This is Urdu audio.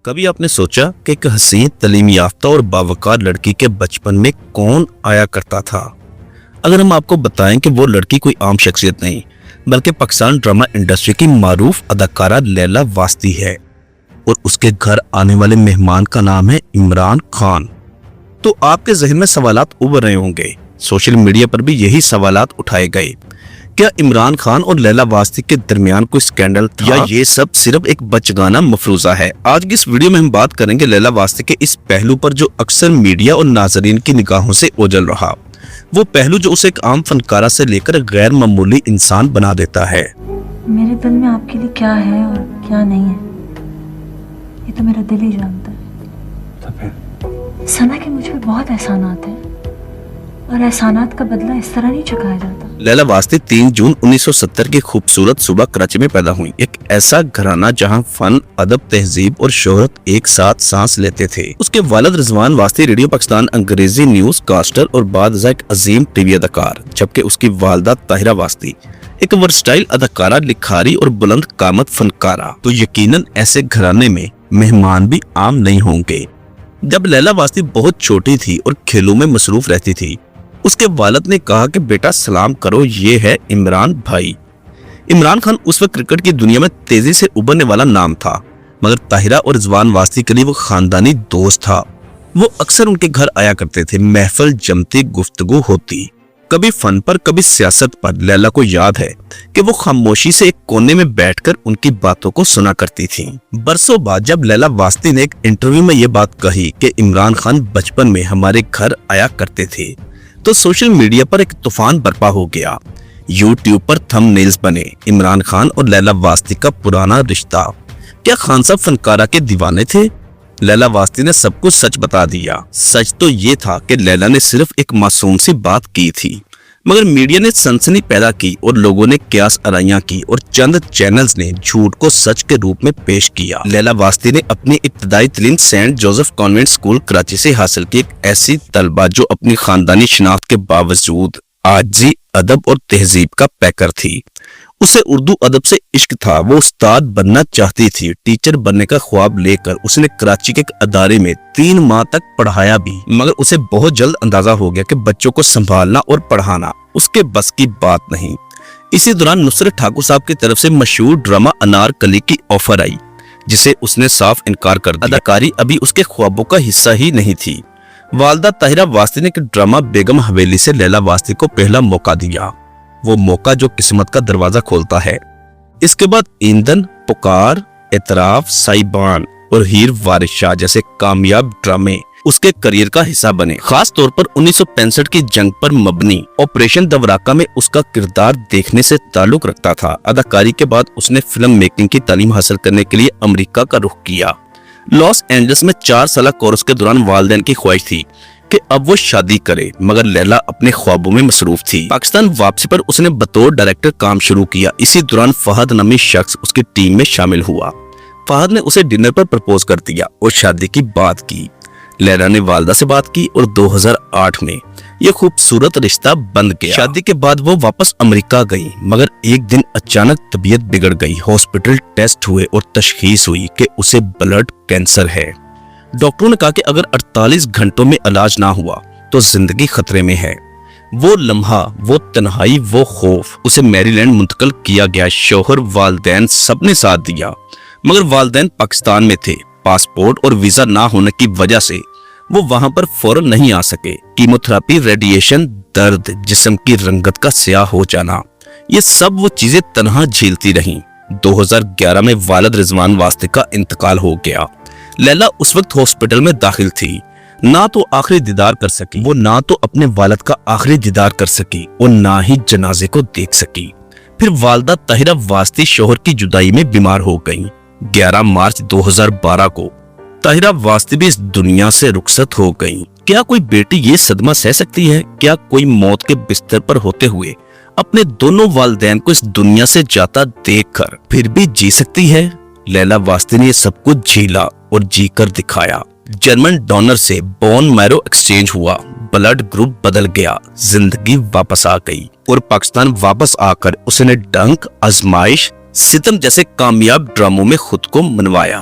کبھی آپ نے سوچا کہ ایک حسین تعلیم یافتہ اور باوقار لڑکی کے بچپن میں کون آیا کرتا تھا؟ اگر ہم آپ کو بتائیں کہ وہ لڑکی کوئی عام شخصیت نہیں بلکہ پاکستان ڈرامہ انڈسٹری کی معروف اداکارہ لیلا واسطی ہے اور اس کے گھر آنے والے مہمان کا نام ہے عمران خان، تو آپ کے ذہن میں سوالات ابھر رہے ہوں گے۔ سوشل میڈیا پر بھی یہی سوالات اٹھائے گئے۔ کیا عمران خان اور لیلا واسطی کے درمیان کوئی سکینڈل تھا یا یہ سب صرف ایک بچگانہ مفروضہ ہے؟ آج کی اس ویڈیو میں ہم بات کریں گے لیلا واسطی کے اس پہلو پر جو اکثر میڈیا اور ناظرین کی نگاہوں سے اوجھل رہا، وہ پہلو جو اسے ایک عام فنکارہ سے لے کر غیر معمولی انسان بنا دیتا ہے۔ میرے دل میں آپ کے لیے کیا ہے اور کیا نہیں ہے یہ تو میرا دل ہی جانتا ہے۔ سنا کہ مجھ پہ بہت احسانات ہیں اور احسانات کا بدلہ اس طرح نہیں چکایا جاتا۔ لیلا واسطی 3 جون 1970 کی خوبصورت صبح کراچی میں پیدا ہوئی، ایک ایسا گھرانہ جہاں فن، ادب، تہذیب اور شہرت ایک ساتھ سانس لیتے تھے۔ اس کے والد رضوان واسطی ریڈیو پاکستان انگریزی نیوز کاسٹر اور بعد ازاں ایک عظیم ٹی وی اداکار، جبکہ اس کی والدہ طاہرہ واسطی ایک ورسٹائل اداکارہ، لکھاری اور بلند قامت فنکارہ۔ تو یقیناً ایسے گھرانے میں مہمان بھی عام نہیں ہوں گے۔ جب لیلا واسطی بہت چھوٹی تھی اور کھیلوں میں مصروف رہتی تھی، اس کے والد نے کہا کہ بیٹا سلام کرو، یہ ہے عمران بھائی۔ عمران خان اس وقت کرکٹ کی دنیا میں تیزی سے ابھرنے والا نام تھا، مگر طاہرہ اور رضوان واسطی کے لیے وہ خاندانی دوست تھا۔ وہ اکثر ان کے گھر آیا کرتے تھے، محفل جمتی، گفتگو ہوتی، کبھی فن پر کبھی سیاست پر۔ لیلا کو یاد ہے کہ وہ خاموشی سے ایک کونے میں بیٹھ کر ان کی باتوں کو سنا کرتی تھی۔ برسوں بعد جب لیلا واسطی نے ایک انٹرویو میں یہ بات کہی کہ عمران خان بچپن میں ہمارے گھر آیا کرتے تھے، تو سوشل میڈیا پر ایک طوفان برپا ہو گیا۔ یوٹیوب پر تھم نیلز بنے، عمران خان اور لیلا واسطی کا پرانا رشتہ۔ کیا خان صاحب فنکارہ کے دیوانے تھے؟ لیلا واسطی نے سب کچھ سچ بتا دیا۔ سچ تو یہ تھا کہ لیلا نے صرف ایک معصوم سی بات کی تھی، مگر میڈیا نے سنسنی پیدا کی اور لوگوں نے قیاس آرائیاں کی اور چند چینلز نے جھوٹ کو سچ کے روپ میں پیش کیا۔ لیلا واسطی نے اپنی ابتدائی تعلیم Saint Joseph convent school Karachi سے حاصل کی، ایک ایسی طلبہ جو اپنی خاندانی شناخت کے باوجود عاجزی، ادب اور تہذیب کا پیکر تھی۔ اسے اردو ادب سے عشق تھا، وہ استاد بننا چاہتی تھی۔ ٹیچر بننے کا خواب لے کر اس نے کراچی کے ایک ادارے میں 3 ماہ تک پڑھایا بھی، مگر اسے بہت جلد اندازہ ہو گیا کہ بچوں کو سنبھالنا اور پڑھانا اس کے بس کی بات نہیں۔ اسی دوران نصرت ٹھاکر صاحب کی طرف سے مشہور ڈرامہ انارکلی کی آفر آئی، جسے اس نے صاف انکار کر دیا۔ اداکاری ابھی اس کے خوابوں کا حصہ ہی نہیں تھی۔ والدہ طاہرہ واسطی نے ڈرامہ بیگم حویلی سے لیلا واسطی کو پہلا موقع دیا، وہ موقع جو قسمت کا دروازہ کھولتا ہے۔ اس کے بعد ایندھن، پکار، اعتراف، سائبان اور ہیر وارث شاہ جیسے کامیاب ڈرامے اس کے کریئر کا حصہ بنے۔ خاص طور پر 1965 کی جنگ پر مبنی آپریشن دورکا میں اس کا کردار دیکھنے سے تعلق رکھتا تھا۔ اداکاری کے بعد اس نے فلم میکنگ کی تعلیم حاصل کرنے کے لیے امریکہ کا رخ کیا۔ لاس اینجلس میں 4 سالہ کورس کے دوران والدین کی خواہش تھی کہ اب وہ شادی کرے، مگر لیلا اپنے خوابوں میں مصروف تھی۔ پاکستان واپسی پر اس نے بطور ڈائریکٹر کام شروع کیا۔ اسی دوران فہد نامی شخص اس کی ٹیم میں شامل ہوا۔ فہد نے اسے ڈنر پر پرپوز کر دیا اور شادی کی بات کی۔ لیلا نے والدہ سے بات کی اور 2008 میں یہ خوبصورت رشتہ بند گیا۔ شادی کے بعد وہ واپس امریکہ گئی، مگر ایک دن اچانک طبیعت بگڑ گئی۔ ہاسپٹل ٹیسٹ ہوئے اور تشخیص ہوئی کہ اسے بلڈ کینسر ہے۔ ڈاکٹروں نے کہا کہ اگر 48 گھنٹوں میں علاج نہ ہوا تو زندگی خطرے میں ہے۔ وہ لمحہ، وہ تنہائی، وہ خوف، اسے میری لینڈ منتقل کیا گیا۔ شوہر، والدین سب نے ساتھ دیا، مگر والدین پاکستان میں تھے۔ پاسپورٹ اور ویزا نہ ہونے کی وجہ سے وہ وہاں پر فوراً نہیں آ سکے۔ کیموتھراپی، ریڈیشن، درد، جسم کی رنگت کا سیاہ ہو جانا، یہ سب وہ چیزیں تنہا جھیلتی رہیں۔ 2011 میں والد رضوان واسطی کا انتقال ہو گیا۔ لیلا اس وقت ہاسپٹل میں داخل تھی، نہ تو آخری دیدار کر سکی، وہ نہ تو اپنے والد کا آخری دیدار کر سکی اور نہ ہی جنازے کو دیکھ سکی۔ پھر والدہ طاہرہ واسطی شوہر کی جدائی میں بیمار ہو گئیں۔ 11 مارچ 2012 کو طاہرہ واسطی بھی اس دنیا سے رخصت ہو گئیں۔ کیا کوئی بیٹی یہ صدمہ سہ سکتی ہے؟ کیا کوئی موت کے بستر پر ہوتے ہوئے اپنے دونوں والدین کو اس دنیا سے جاتا دیکھ کر پھر بھی جی سکتی ہے؟ لیلا واسطی نے یہ سب کچھ جھیلا اور جی کر دکھایا۔ جرمن ڈونر سے بون میرو ایکسچینج ہوا، بلڈ گروپ بدل گیا، زندگی واپس آ گئی اور پاکستان واپس آ کر اس نے ڈنک، آزمائش، ستم جیسے کامیاب ڈراموں میں خود کو منوایا۔